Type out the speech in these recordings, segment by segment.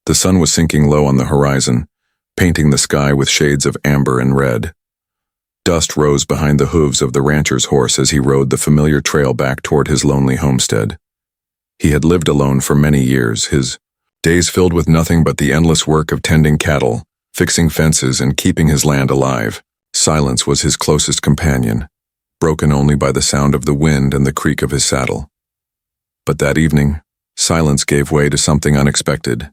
The sun was sinking low on the horizon, painting the sky with shades of amber and red. Dust rose behind the hooves of the rancher's horse as he rode the familiar trail back toward his lonely homestead. He had lived alone for many years, his days filled with nothing but the endless work of tending cattle, fixing fences, and keeping his land alive. Silence was his closest companion, broken only by the sound of the wind and the creak of his saddle. But that evening, silence gave way to something unexpected.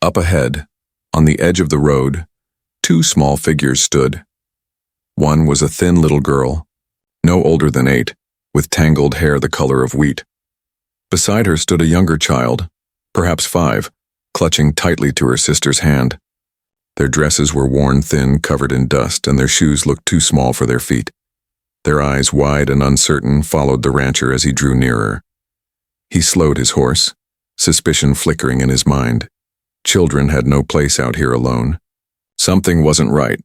Up ahead, on the edge of the road, two small figures stood. One was a thin little girl, no older than 8, with tangled hair the color of wheat. Beside her stood a younger child, perhaps 5, clutching tightly to her sister's hand. Their dresses were worn thin, covered in dust, and their shoes looked too small for their feet. Their eyes, wide and uncertain, followed the rancher as he drew nearer. He slowed his horse, suspicion flickering in his mind. Children had no place out here alone. Something wasn't right.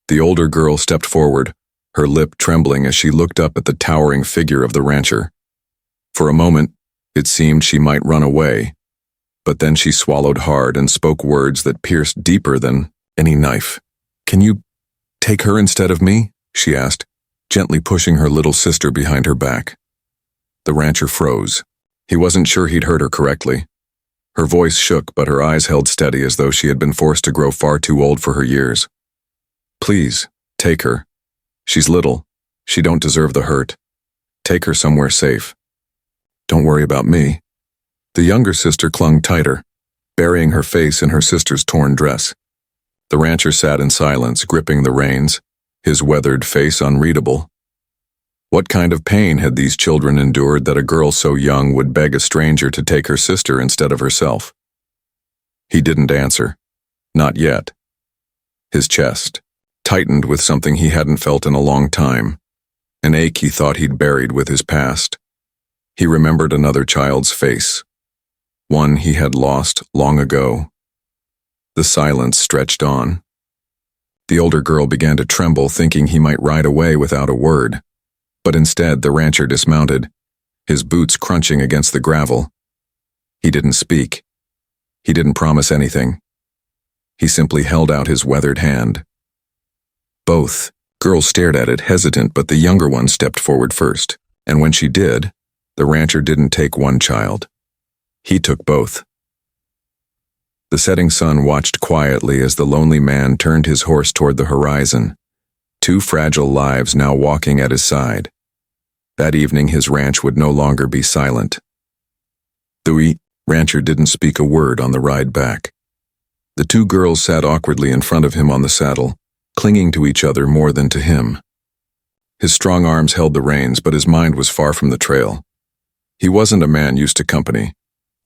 The older girl stepped forward, her lip trembling as she looked up at the towering figure of the rancher. For a moment, it seemed she might run away, but then she swallowed hard and spoke words that pierced deeper than any knife. "Can you take her instead of me?" she asked, gently pushing her little sister behind her back. The rancher froze. He wasn't sure he'd heard her correctly. Her voice shook, but her eyes held steady as though she had been forced to grow far too old for her years. "Please, take her. She's little. She don't deserve the hurt. Take her somewhere safe. Don't worry about me." The younger sister clung tighter, burying her face in her sister's torn dress. The rancher sat in silence, gripping the reins, his weathered face unreadable. What kind of pain had these children endured that a girl so young would beg a stranger to take her sister instead of herself? He didn't answer. Not yet. His chest tightened with something he hadn't felt in a long time, an ache he thought he'd buried with his past. He remembered another child's face, one he had lost long ago. The silence stretched on. The older girl began to tremble, thinking he might ride away without a word. But instead, the rancher dismounted, his boots crunching against the gravel. He didn't speak. He didn't promise anything. He simply held out his weathered hand. Both girls stared at it, hesitant, but the younger one stepped forward first. And when she did, the rancher didn't take one child. He took both. The setting sun watched quietly as the lonely man turned his horse toward the horizon, two fragile lives now walking at his side. That evening his ranch would no longer be silent. The rancher didn't speak a word on the ride back. The two girls sat awkwardly in front of him on the saddle, clinging to each other more than to him. His strong arms held the reins, but his mind was far from the trail. He wasn't a man used to company,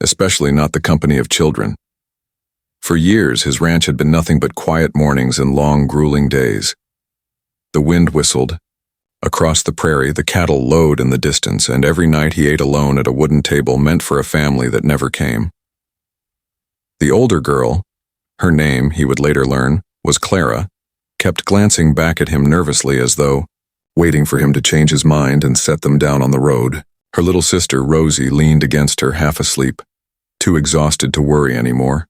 especially not the company of children. For years, his ranch had been nothing but quiet mornings and long, grueling days. The wind whistled. Across the prairie, the cattle lowed in the distance, and every night he ate alone at a wooden table meant for a family that never came. The older girl, her name, he would later learn, was Clara, kept glancing back at him nervously as though waiting for him to change his mind and set them down on the road. Her little sister, Rosie, leaned against her, half asleep, too exhausted to worry anymore.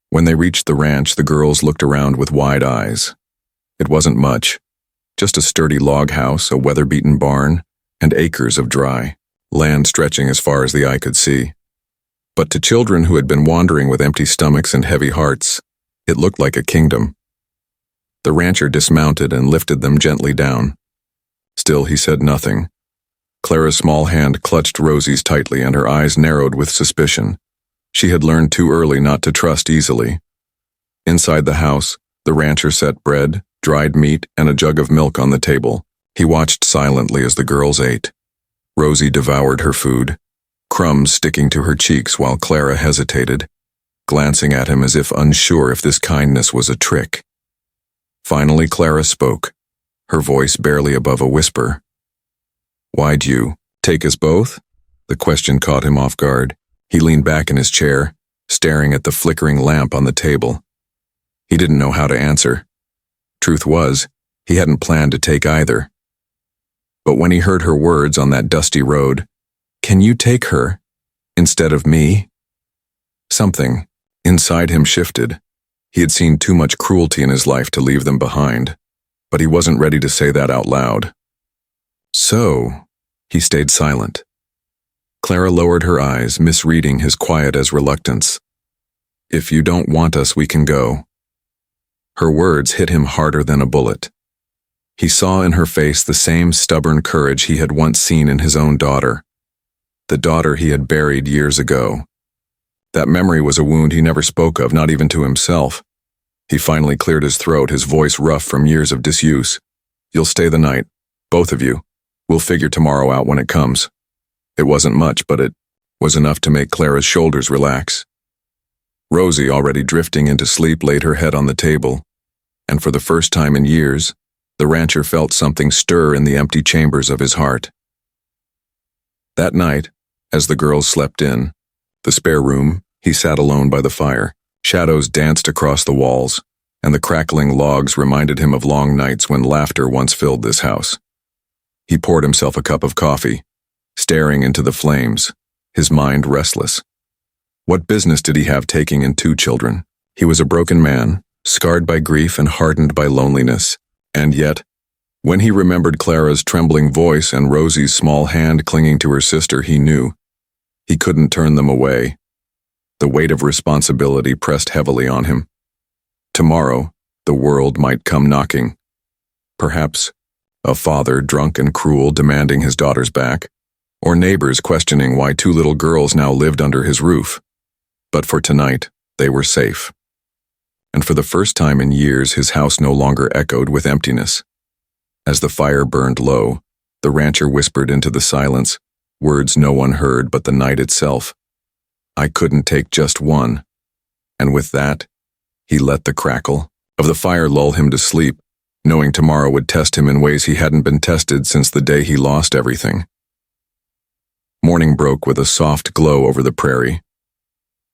When they reached the ranch, the girls looked around with wide eyes. It wasn't much, just a sturdy log house, a weather-beaten barn, and acres of dry land stretching as far as the eye could see. But to children who had been wandering with empty stomachs and heavy hearts, it looked like a kingdom. The rancher dismounted and lifted them gently down. Still, he said nothing. Clara's small hand clutched Rosie's tightly, and her eyes narrowed with suspicion. She had learned too early not to trust easily. Inside the house, the rancher set bread, dried meat, and a jug of milk on the table. He watched silently as the girls ate. Rosie devoured her food, crumbs sticking to her cheeks while Clara hesitated, glancing at him as if unsure if this kindness was a trick. Finally, Clara spoke, her voice barely above a whisper. "Why'd you take us both?" The question caught him off guard. He leaned back in his chair, staring at the flickering lamp on the table. He didn't know how to answer. Truth was, he hadn't planned to take either. But when he heard her words on that dusty road, "Can you take her instead of me?" Something inside him shifted. He had seen too much cruelty in his life to leave them behind, but he wasn't ready to say that out loud. So, he stayed silent. Clara lowered her eyes, misreading his quiet as reluctance. "If you don't want us, we can go." Her words hit him harder than a bullet. He saw in her face the same stubborn courage he had once seen in his own daughter, the daughter he had buried years ago. That memory was a wound he never spoke of, not even to himself. He finally cleared his throat, his voice rough from years of disuse. "You'll stay the night, both of you. We'll figure tomorrow out when it comes." It wasn't much, but it was enough to make Clara's shoulders relax. Rosie, already drifting into sleep, laid her head on the table, and for the first time in years, the rancher felt something stir in the empty chambers of his heart. That night, as the girls slept in the spare room, he sat alone by the fire. Shadows danced across the walls, and the crackling logs reminded him of long nights when laughter once filled this house. He poured himself a cup of coffee, staring into the flames, his mind restless. What business did he have taking in 2 children? He was a broken man, scarred by grief and hardened by loneliness. And yet, when he remembered Clara's trembling voice and Rosie's small hand clinging to her sister, he knew he couldn't turn them away. The weight of responsibility pressed heavily on him. Tomorrow, the world might come knocking. Perhaps a father, drunk and cruel, demanding his daughters back, or neighbors questioning why 2 little girls now lived under his roof. But for tonight, they were safe. And for the first time in years, his house no longer echoed with emptiness. As the fire burned low, the rancher whispered into the silence, words no one heard but the night itself. "I couldn't take just one." And with that, he let the crackle of the fire lull him to sleep, knowing tomorrow would test him in ways he hadn't been tested since the day he lost everything. Morning broke with a soft glow over the prairie.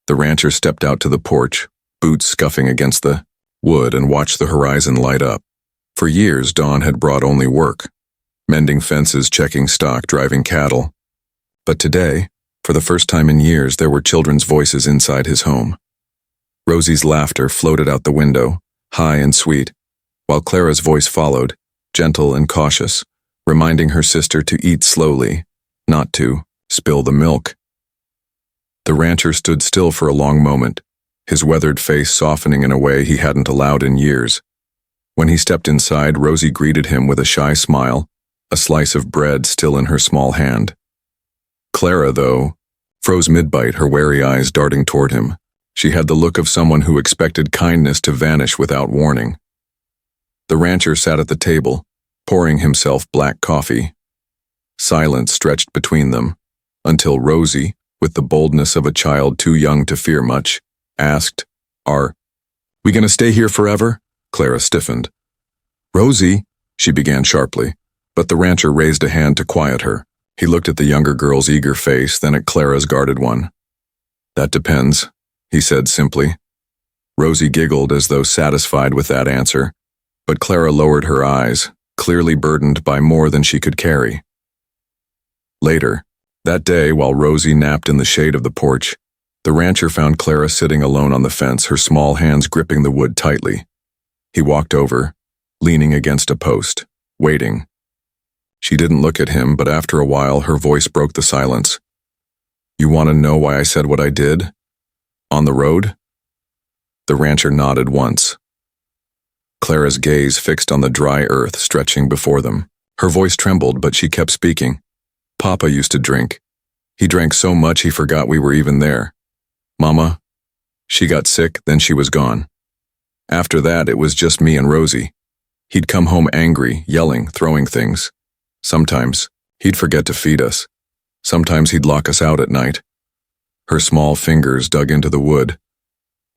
The rancher stepped out to the porch, boots scuffing against the wood, and watched the horizon light up. For years, dawn had brought only work, mending fences, checking stock, driving cattle. But today, for the first time in years, there were children's voices inside his home. Rosie's laughter floated out the window, high and sweet, while Clara's voice followed, gentle and cautious, reminding her sister to eat slowly, not to spill the milk. The rancher stood still for a long moment, his weathered face softening in a way he hadn't allowed in years. When he stepped inside, Rosie greeted him with a shy smile, a slice of bread still in her small hand. Clara, though, froze mid-bite, her wary eyes darting toward him. She had the look of someone who expected kindness to vanish without warning. The rancher sat at the table, pouring himself black coffee. Silence stretched between them, until Rosie, with the boldness of a child too young to fear much, asked, "Are we going to stay here forever?" Clara stiffened. "Rosie," she began sharply, but the rancher raised a hand to quiet her. He looked at the younger girl's eager face, then at Clara's guarded one. "That depends," he said simply. Rosie giggled as though satisfied with that answer, but Clara lowered her eyes, clearly burdened by more than she could carry. Later, that day, while Rosie napped in the shade of the porch, the rancher found Clara sitting alone on the fence, her small hands gripping the wood tightly. He walked over, leaning against a post, waiting. She didn't look at him, but after a while her voice broke the silence. "You want to know why I said what I did? On the road?" The rancher nodded once. Clara's gaze fixed on the dry earth stretching before them. Her voice trembled, but she kept speaking. "Papa used to drink. He drank so much he forgot we were even there. Mama, she got sick, then she was gone. After that, it was just me and Rosie. He'd come home angry, yelling, throwing things. Sometimes, he'd forget to feed us. Sometimes he'd lock us out at night." Her small fingers dug into the wood.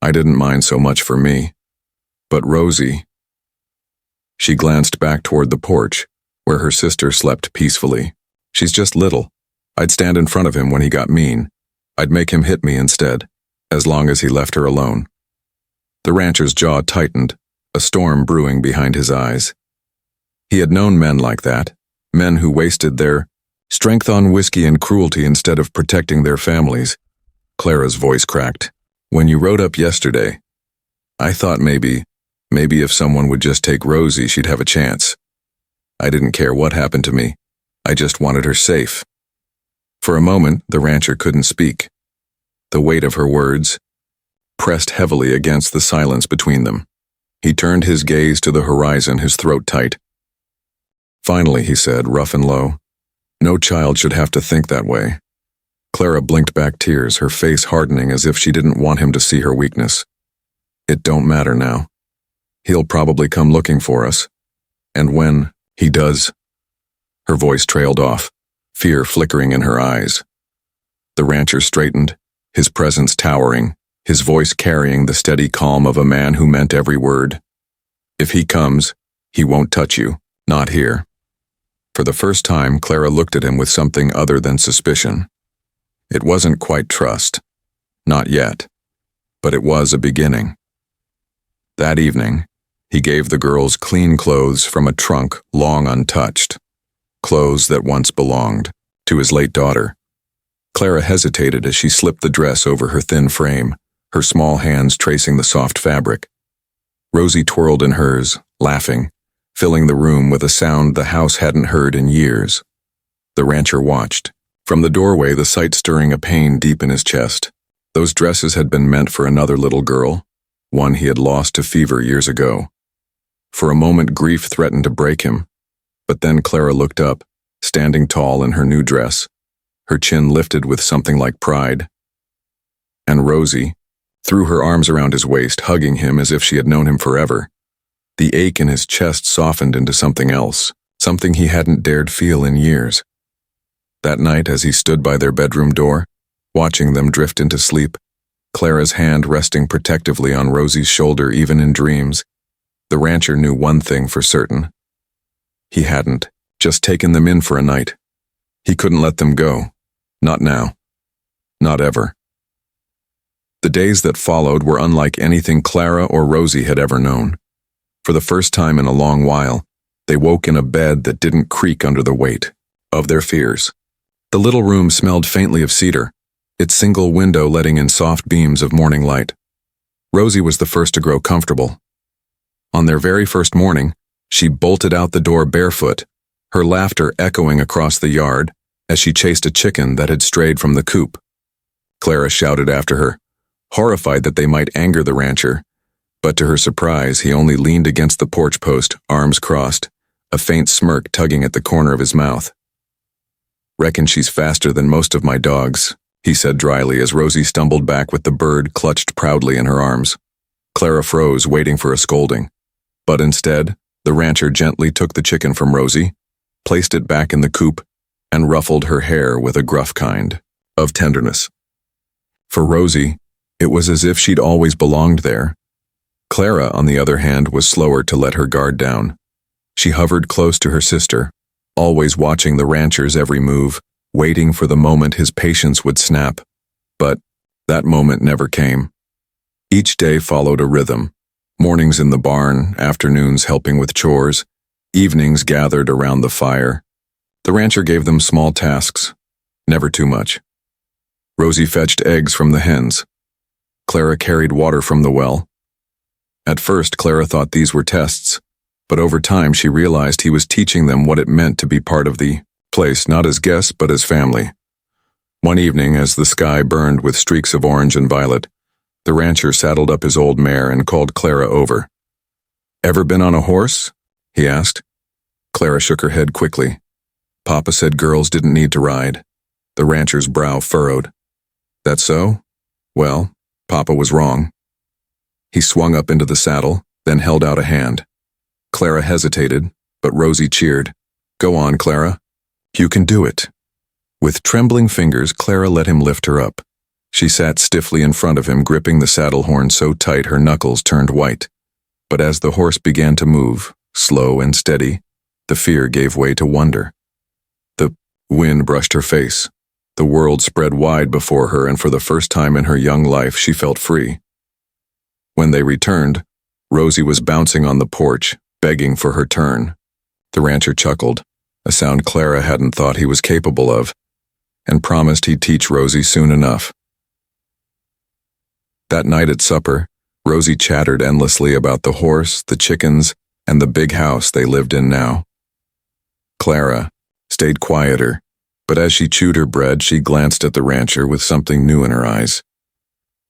"I didn't mind so much for me. But Rosie..." She glanced back toward the porch, where her sister slept peacefully. "She's just little. I'd stand in front of him when he got mean. I'd make him hit me instead, as long as he left her alone." The rancher's jaw tightened, a storm brewing behind his eyes. He had known men like that, men who wasted their strength on whiskey and cruelty instead of protecting their families. Clara's voice cracked. When you rode up yesterday, I thought maybe if someone would just take Rosie, she'd have a chance. I didn't care what happened to me. I just wanted her safe." For a moment, the rancher couldn't speak. The weight of her words pressed heavily against the silence between them. He turned his gaze to the horizon, his throat tight. "Finally," he said, rough and low, "no child should have to think that way." Clara blinked back tears, her face hardening as if she didn't want him to see her weakness. "It don't matter now. He'll probably come looking for us. And when he does..." Her voice trailed off, fear flickering in her eyes. The rancher straightened, his presence towering, his voice carrying the steady calm of a man who meant every word. "If he comes, he won't touch you, not here." For the first time, Clara looked at him with something other than suspicion. It wasn't quite trust. Not yet. But it was a beginning. That evening, he gave the girls clean clothes from a trunk long untouched. Clothes that once belonged to his late daughter. Clara hesitated as she slipped the dress over her thin frame, her small hands tracing the soft fabric. Rosie twirled in hers, laughing, filling the room with a sound the house hadn't heard in years. The rancher watched. From the doorway, the sight stirring a pain deep in his chest. Those dresses had been meant for another little girl, one he had lost to fever years ago. For a moment, grief threatened to break him. But then Clara looked up, standing tall in her new dress, her chin lifted with something like pride. And Rosie threw her arms around his waist, hugging him as if she had known him forever. The ache in his chest softened into something else, something he hadn't dared feel in years. That night, as he stood by their bedroom door, watching them drift into sleep, Clara's hand resting protectively on Rosie's shoulder even in dreams, the rancher knew one thing for certain. He hadn't just taken them in for a night. He couldn't let them go. Not now. Not ever. The days that followed were unlike anything Clara or Rosie had ever known. For the first time in a long while, they woke in a bed that didn't creak under the weight of their fears. The little room smelled faintly of cedar, its single window letting in soft beams of morning light. Rosie was the first to grow comfortable. On their very first morning, she bolted out the door barefoot, her laughter echoing across the yard as she chased a chicken that had strayed from the coop. Clara shouted after her, horrified that they might anger the rancher, but to her surprise, he only leaned against the porch post, arms crossed, a faint smirk tugging at the corner of his mouth. "Reckon she's faster than most of my dogs," he said dryly as Rosie stumbled back with the bird clutched proudly in her arms. Clara froze, waiting for a scolding. But instead, the rancher gently took the chicken from Rosie, placed it back in the coop, and ruffled her hair with a gruff kind of tenderness. For Rosie, it was as if she'd always belonged there. Clara, on the other hand, was slower to let her guard down. She hovered close to her sister, always watching the rancher's every move, waiting for the moment his patience would snap. But that moment never came. Each day followed a rhythm. Mornings in the barn, afternoons helping with chores, evenings gathered around the fire. The rancher gave them small tasks, never too much. Rosie fetched eggs from the hens. Clara carried water from the well. At first, Clara thought these were tests, but over time she realized he was teaching them what it meant to be part of the place, not as guests but as family. One evening, as the sky burned with streaks of orange and violet, the rancher saddled up his old mare and called Clara over. "Ever been on a horse?" he asked. Clara shook her head quickly. Papa said girls didn't need to ride. The rancher's brow furrowed. "That so? Well, Papa was wrong." He swung up into the saddle, then held out a hand. Clara hesitated, but Rosie cheered. "Go on, Clara. You can do it." With trembling fingers, Clara let him lift her up. She sat stiffly in front of him, gripping the saddle horn so tight her knuckles turned white. But as the horse began to move, slow and steady, the fear gave way to wonder. The wind brushed her face. The world spread wide before her, and for the first time in her young life she felt free. When they returned, Rosie was bouncing on the porch, begging for her turn. The rancher chuckled, a sound Clara hadn't thought he was capable of, and promised he'd teach Rosie soon enough. That night at supper, Rosie chattered endlessly about the horse, the chickens, and the big house they lived in now. Clara stayed quieter, but as she chewed her bread, she glanced at the rancher with something new in her eyes.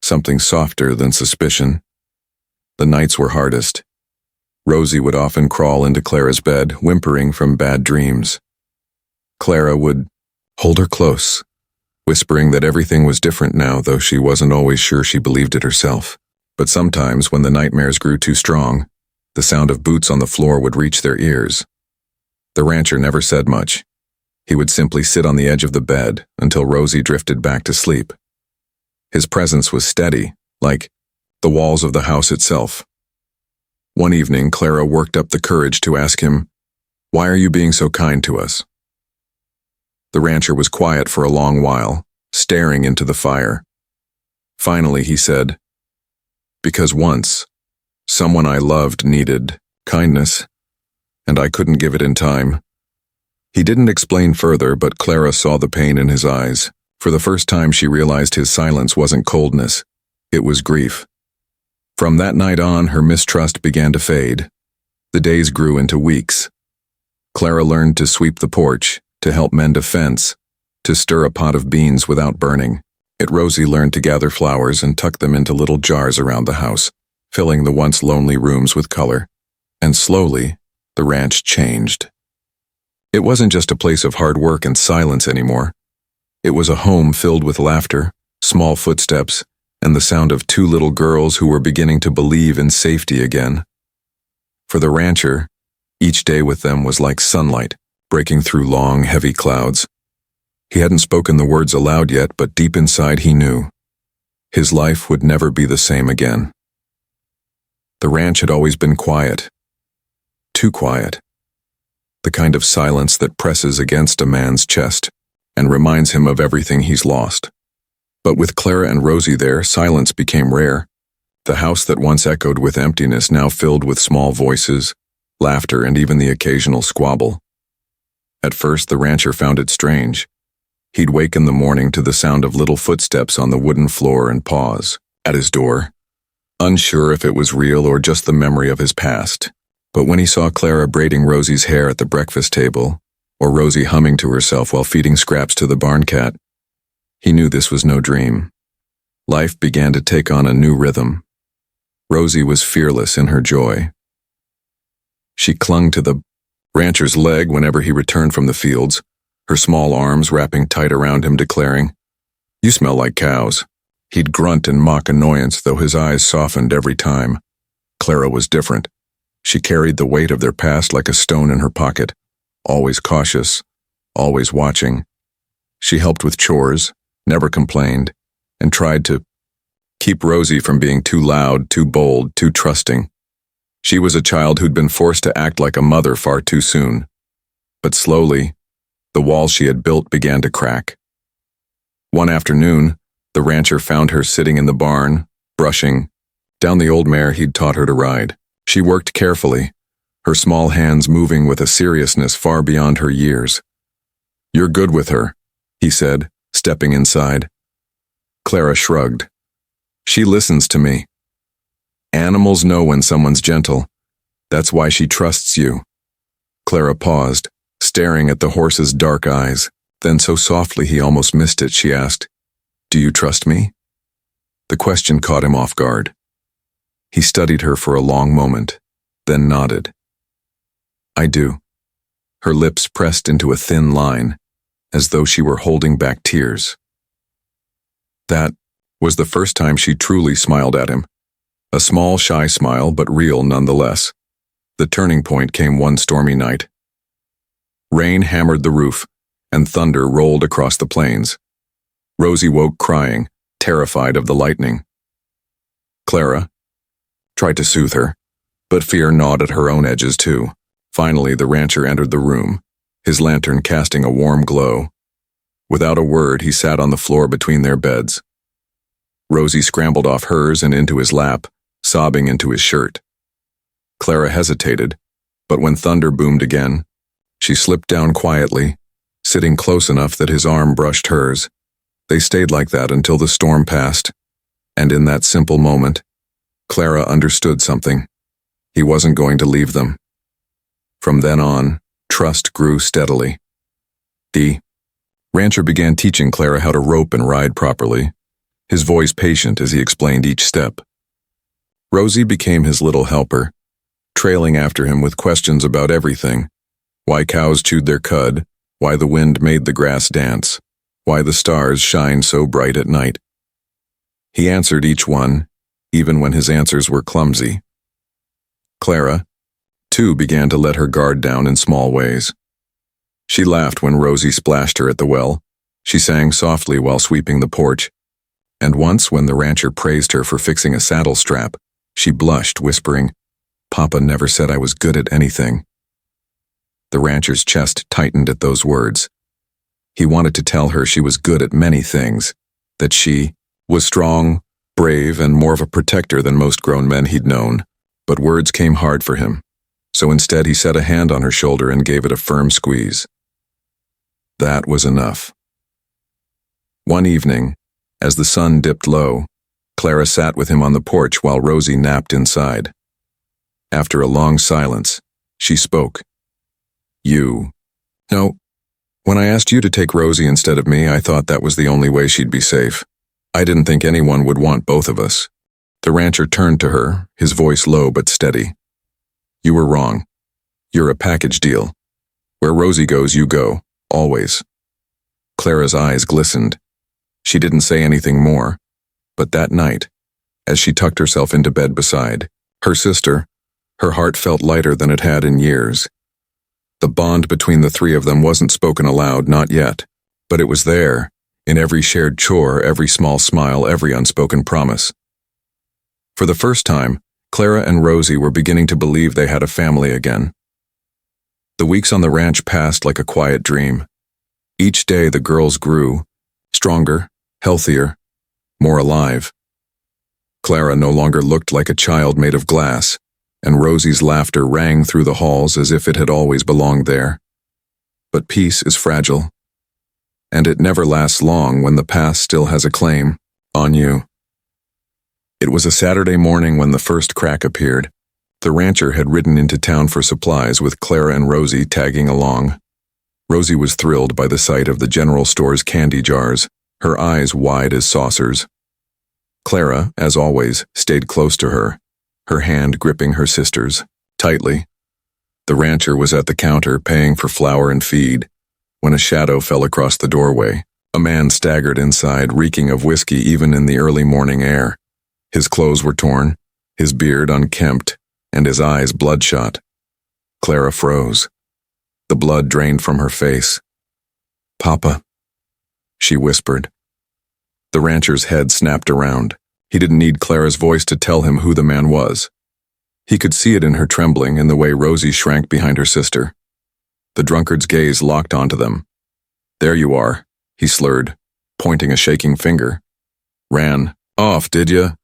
Something softer than suspicion. The nights were hardest. Rosie would often crawl into Clara's bed, whimpering from bad dreams. Clara would hold her close, whispering that everything was different now, though she wasn't always sure she believed it herself. But sometimes, when the nightmares grew too strong, the sound of boots on the floor would reach their ears. The rancher never said much. He would simply sit on the edge of the bed until Rosie drifted back to sleep. His presence was steady, like the walls of the house itself. One evening, Clara worked up the courage to ask him, "Why are you being so kind to us?" The rancher was quiet for a long while, staring into the fire. Finally, he said, "Because once, someone I loved needed kindness, and I couldn't give it in time." He didn't explain further, but Clara saw the pain in his eyes. For the first time, she realized his silence wasn't coldness, it was grief. From that night on, her mistrust began to fade. The days grew into weeks. Clara learned to sweep the porch, to help mend a fence, to stir a pot of beans without burning. Rosie learned to gather flowers and tuck them into little jars around the house, filling the once lonely rooms with color. And slowly, the ranch changed. It wasn't just a place of hard work and silence anymore. It was a home filled with laughter, small footsteps, and the sound of two little girls who were beginning to believe in safety again. For the rancher, each day with them was like sunlight, breaking through long, heavy clouds. He hadn't spoken the words aloud yet, but deep inside he knew. His life would never be the same again. The ranch had always been quiet. Too quiet. The kind of silence that presses against a man's chest and reminds him of everything he's lost. But with Clara and Rosie there, silence became rare. The house that once echoed with emptiness now filled with small voices, laughter, and even the occasional squabble. At first, the rancher found it strange. He'd wake in the morning to the sound of little footsteps on the wooden floor and pause at his door, unsure if it was real or just the memory of his past. But when he saw Clara braiding Rosie's hair at the breakfast table, or Rosie humming to herself while feeding scraps to the barn cat, he knew this was no dream. Life began to take on a new rhythm. Rosie was fearless in her joy. She clung to the rancher's leg whenever he returned from the fields, her small arms wrapping tight around him, declaring, "You smell like cows." He'd grunt in mock annoyance, though his eyes softened every time. Clara was different. She carried the weight of their past like a stone in her pocket, always cautious, always watching. She helped with chores, never complained, and tried to keep Rosie from being too loud, too bold, too trusting. She was a child who'd been forced to act like a mother far too soon. But slowly, the walls she had built began to crack. One afternoon, the rancher found her sitting in the barn, brushing down the old mare he'd taught her to ride. She worked carefully, her small hands moving with a seriousness far beyond her years. "You're good with her," he said, stepping inside. Clara shrugged. "She listens to me. Animals know when someone's gentle. That's why she trusts you." Clara paused, staring at the horse's dark eyes. Then so softly he almost missed it, she asked, "Do you trust me?" The question caught him off guard. He studied her for a long moment, then nodded. "I do." Her lips pressed into a thin line, as though she were holding back tears. That was the first time she truly smiled at him. A small, shy smile, but real nonetheless. The turning point came one stormy night. Rain hammered the roof, and thunder rolled across the plains. Rosie woke crying, terrified of the lightning. Clara tried to soothe her, but fear gnawed at her own edges too. Finally, the rancher entered the room, his lantern casting a warm glow. Without a word, he sat on the floor between their beds. Rosie scrambled off hers and into his lap, sobbing into his shirt. Clara hesitated, but when thunder boomed again, she slipped down quietly, sitting close enough that his arm brushed hers. They stayed like that until the storm passed. And in that simple moment, Clara understood something. He wasn't going to leave them. From then on, trust grew steadily. The rancher began teaching Clara how to rope and ride properly, his voice patient as he explained each step. Rosie became his little helper, trailing after him with questions about everything: why cows chewed their cud, why the wind made the grass dance, why the stars shine so bright at night. He answered each one, even when his answers were clumsy. Clara, too, began to let her guard down in small ways. She laughed when Rosie splashed her at the well. She sang softly while sweeping the porch. And once, when the rancher praised her for fixing a saddle strap, she blushed, whispering, "Papa never said I was good at anything." The rancher's chest tightened at those words. He wanted to tell her she was good at many things, that she was strong, brave, and more of a protector than most grown men he'd known, but words came hard for him, so instead he set a hand on her shoulder and gave it a firm squeeze. That was enough. One evening, as the sun dipped low, Clara sat with him on the porch while Rosie napped inside. After a long silence, she spoke. No, when I asked you to take Rosie instead of me, I thought that was the only way she'd be safe. I didn't think anyone would want both of us." The rancher turned to her, his voice low but steady. "You were wrong. You're a package deal. Where Rosie goes, you go, always." Clara's eyes glistened. She didn't say anything more, but that night, as she tucked herself into bed beside her sister, her heart felt lighter than it had in years. The bond between the three of them wasn't spoken aloud, not yet, but it was there, in every shared chore, every small smile, every unspoken promise. For the first time, Clara and Rosie were beginning to believe they had a family again. The weeks on the ranch passed like a quiet dream. Each day the girls grew, stronger, healthier, more alive. Clara no longer looked like a child made of glass, and Rosie's laughter rang through the halls as if it had always belonged there. But peace is fragile, and it never lasts long when the past still has a claim on you. It was a Saturday morning when the first crack appeared. The rancher had ridden into town for supplies with Clara and Rosie tagging along. Rosie was thrilled by the sight of the general store's candy jars, her eyes wide as saucers. Clara, as always, stayed close to her, her hand gripping her sister's, tightly. The rancher was at the counter paying for flour and feed, when a shadow fell across the doorway. A man staggered inside, reeking of whiskey even in the early morning air. His clothes were torn, his beard unkempt, and his eyes bloodshot. Clara froze. The blood drained from her face. "Papa," she whispered. The rancher's head snapped around. He didn't need Clara's voice to tell him who the man was. He could see it in her trembling, in the way Rosie shrank behind her sister. The drunkard's gaze locked onto them. "There you are," he slurred, pointing a shaking finger. "Ran off, did ya?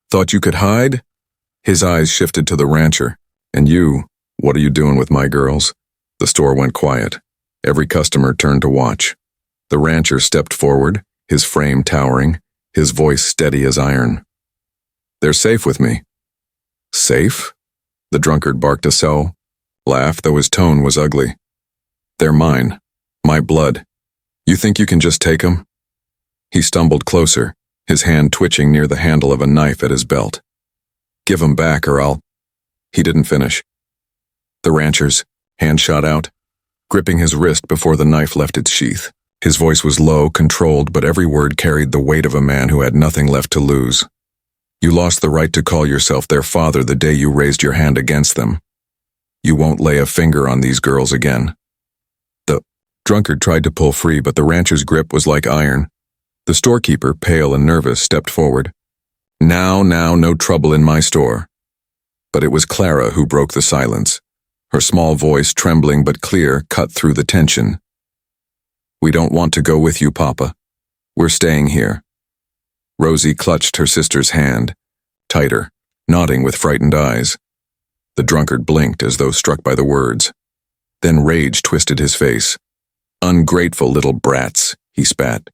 Thought you could hide?" His eyes shifted to the rancher. "And you, what are you doing with my girls?" The store went quiet. Every customer turned to watch. The rancher stepped forward, his frame towering, his voice steady as iron. "They're safe with me." "Safe?" The drunkard barked a sow, laugh, though his tone was ugly. "They're mine. My blood. You think you can just take 'em?" He stumbled closer, his hand twitching near the handle of a knife at his belt. "Give 'em back or I'll—" He didn't finish. The rancher's hand shot out, gripping his wrist before the knife left its sheath. His voice was low, controlled, but every word carried the weight of a man who had nothing left to lose. "You lost the right to call yourself their father the day you raised your hand against them. You won't lay a finger on these girls again." The drunkard tried to pull free, but the rancher's grip was like iron. The storekeeper, pale and nervous, stepped forward. Now, no trouble in my store." But it was Clara who broke the silence. Her small voice, trembling but clear, cut through the tension. "We don't want to go with you, Papa. We're staying here." Rosie clutched her sister's hand, tighter, nodding with frightened eyes. The drunkard blinked as though struck by the words. Then rage twisted his face. "Ungrateful little brats," he spat.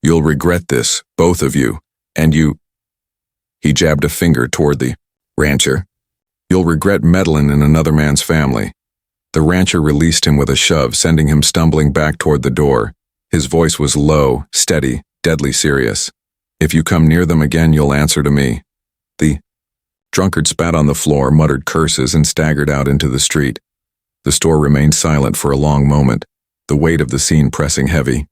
"You'll regret this, both of you, and you—" He jabbed a finger toward the rancher. "You'll regret meddling in another man's family." The rancher released him with a shove, sending him stumbling back toward the door. His voice was low, steady, deadly serious. "If you come near them again, you'll answer to me." The drunkard spat on the floor, muttered curses, and staggered out into the street. The store remained silent for a long moment, the weight of the scene pressing heavy.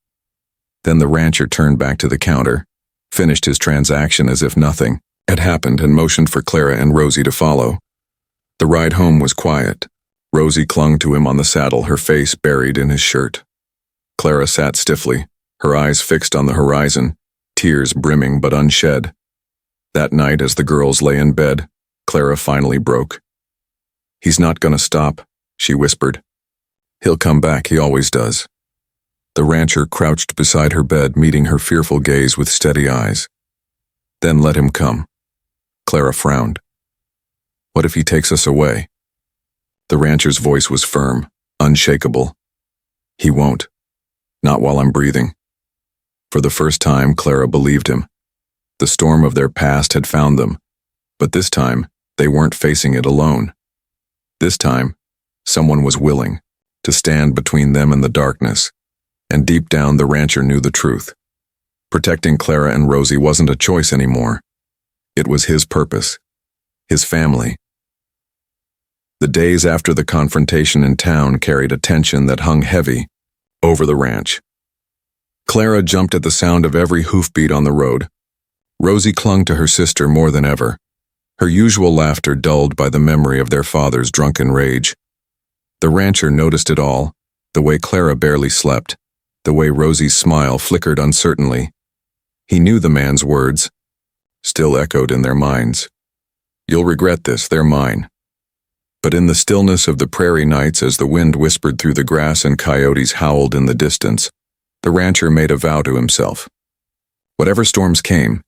Then the rancher turned back to the counter, finished his transaction as if nothing had happened, and motioned for Clara and Rosie to follow. The ride home was quiet. Rosie clung to him on the saddle, her face buried in his shirt. Clara sat stiffly, her eyes fixed on the horizon, tears brimming but unshed. That night, as the girls lay in bed, Clara finally broke. "He's not gonna stop," she whispered. "He'll come back, he always does." The rancher crouched beside her bed, meeting her fearful gaze with steady eyes. "Then let him come." Clara frowned. "What if he takes us away?" The rancher's voice was firm, unshakable. "He won't. Not while I'm breathing." For the first time, Clara believed him. The storm of their past had found them, but this time, they weren't facing it alone. This time, someone was willing to stand between them and the darkness, and deep down the rancher knew the truth. Protecting Clara and Rosie wasn't a choice anymore. It was his purpose, his family. The days after the confrontation in town carried a tension that hung heavy over the ranch. Clara jumped at the sound of every hoofbeat on the road. Rosie clung to her sister more than ever, her usual laughter dulled by the memory of their father's drunken rage. The rancher noticed it all, the way Clara barely slept, the way Rosie's smile flickered uncertainly. He knew the man's words, still echoed in their minds. "You'll regret this, they're mine." But in the stillness of the prairie nights, as the wind whispered through the grass and coyotes howled in the distance, the rancher made a vow to himself. Whatever storms came,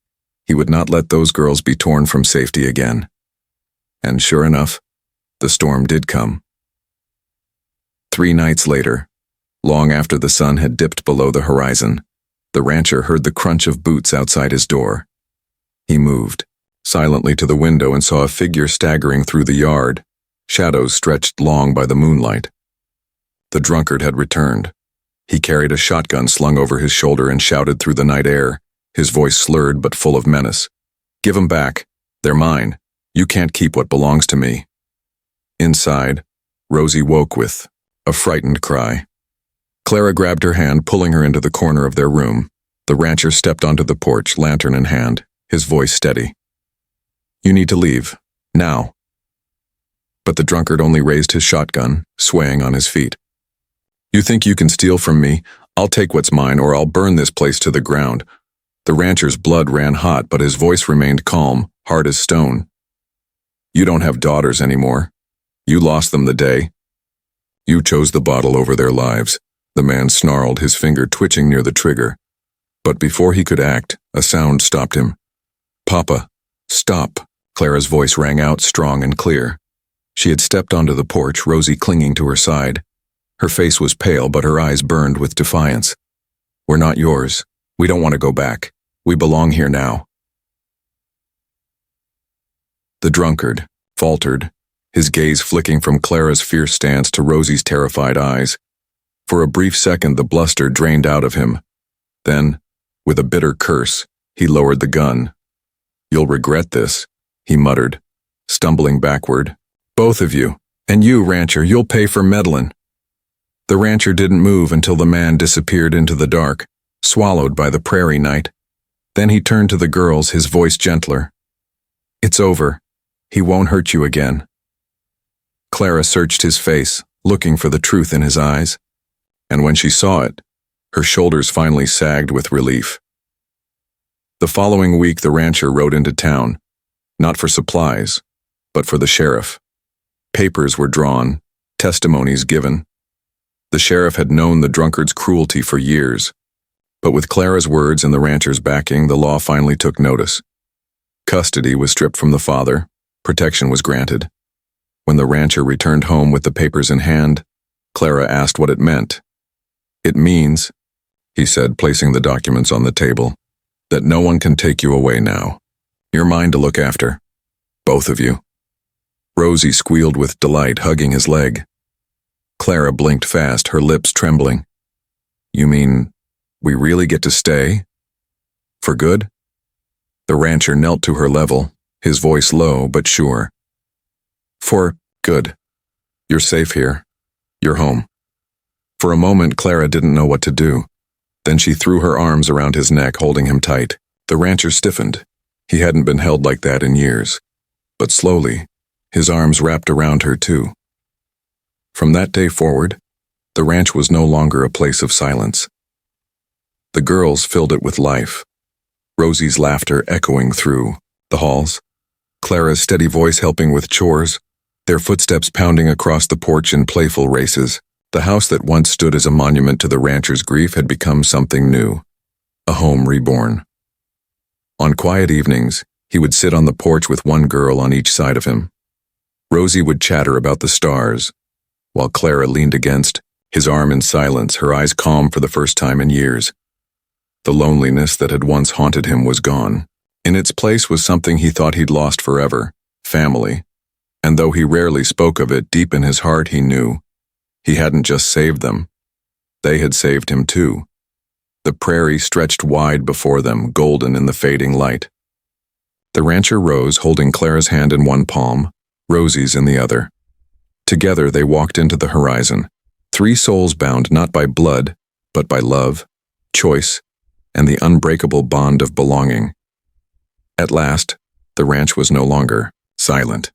he would not let those girls be torn from safety again. And sure enough, the storm did come. 3 nights later, long after the sun had dipped below the horizon, the rancher heard the crunch of boots outside his door. He moved silently to the window and saw a figure staggering through the yard, shadows stretched long by the moonlight. The drunkard had returned. He carried a shotgun slung over his shoulder and shouted through the night air, his voice slurred but full of menace. "Give 'em back. They're mine. You can't keep what belongs to me." Inside, Rosie woke with a frightened cry. Clara grabbed her hand, pulling her into the corner of their room. The rancher stepped onto the porch, lantern in hand, his voice steady. "You need to leave. Now." But the drunkard only raised his shotgun, swaying on his feet. "You think you can steal from me? I'll take what's mine, or I'll burn this place to the ground." The rancher's blood ran hot, but his voice remained calm, hard as stone. "You don't have daughters anymore. You lost them the day you chose the bottle over their lives." The man snarled, his finger twitching near the trigger. But before he could act, a sound stopped him. "Papa, stop!" Clara's voice rang out strong and clear. She had stepped onto the porch, Rosie clinging to her side. Her face was pale, but her eyes burned with defiance. "We're not yours. We don't want to go back. We belong here now." The drunkard faltered, his gaze flicking from Clara's fierce stance to Rosie's terrified eyes. For a brief second, the bluster drained out of him. Then, with a bitter curse, he lowered the gun. "You'll regret this," he muttered, stumbling backward. "Both of you. And you, rancher, you'll pay for meddling." The rancher didn't move until the man disappeared into the dark, swallowed by the prairie night. Then he turned to the girls, his voice gentler. "It's over. He won't hurt you again." Clara searched his face, looking for the truth in his eyes. And when she saw it, her shoulders finally sagged with relief. The following week, the rancher rode into town, not for supplies, but for the sheriff. Papers were drawn, testimonies given. The sheriff had known the drunkard's cruelty for years, but with Clara's words and the rancher's backing, the law finally took notice. Custody was stripped from the father, protection was granted. When the rancher returned home with the papers in hand, Clara asked what it meant. "It means," he said, placing the documents on the table, "that no one can take you away now. You're mine to look after. Both of you. Rosie squealed with delight, hugging his leg. Clara blinked fast, her lips trembling. You mean, we really get to stay? For good? The rancher knelt to her level, his voice low but sure. For good. You're safe here. You're home. For a moment, Clara didn't know what to do. Then she threw her arms around his neck, holding him tight. The rancher stiffened. He hadn't been held like that in years. But slowly, his arms wrapped around her too. From that day forward, the ranch was no longer a place of silence. The girls filled it with life. Rosie's laughter echoing through the halls, Clara's steady voice helping with chores, their footsteps pounding across the porch in playful races. The house that once stood as a monument to the rancher's grief had become something new, a home reborn. On quiet evenings, he would sit on the porch with one girl on each side of him. Rosie would chatter about the stars, while Clara leaned against his arm in silence, her eyes calm for the first time in years. The loneliness that had once haunted him was gone. In its place was something he thought he'd lost forever, family. And though he rarely spoke of it, deep in his heart he knew he hadn't just saved them. They had saved him too. The prairie stretched wide before them, golden in the fading light. The rancher rose, holding Clara's hand in one palm, Rosie's in the other. Together they walked into the horizon, three souls bound not by blood, but by love, choice, and the unbreakable bond of belonging. At last, the ranch was no longer silent.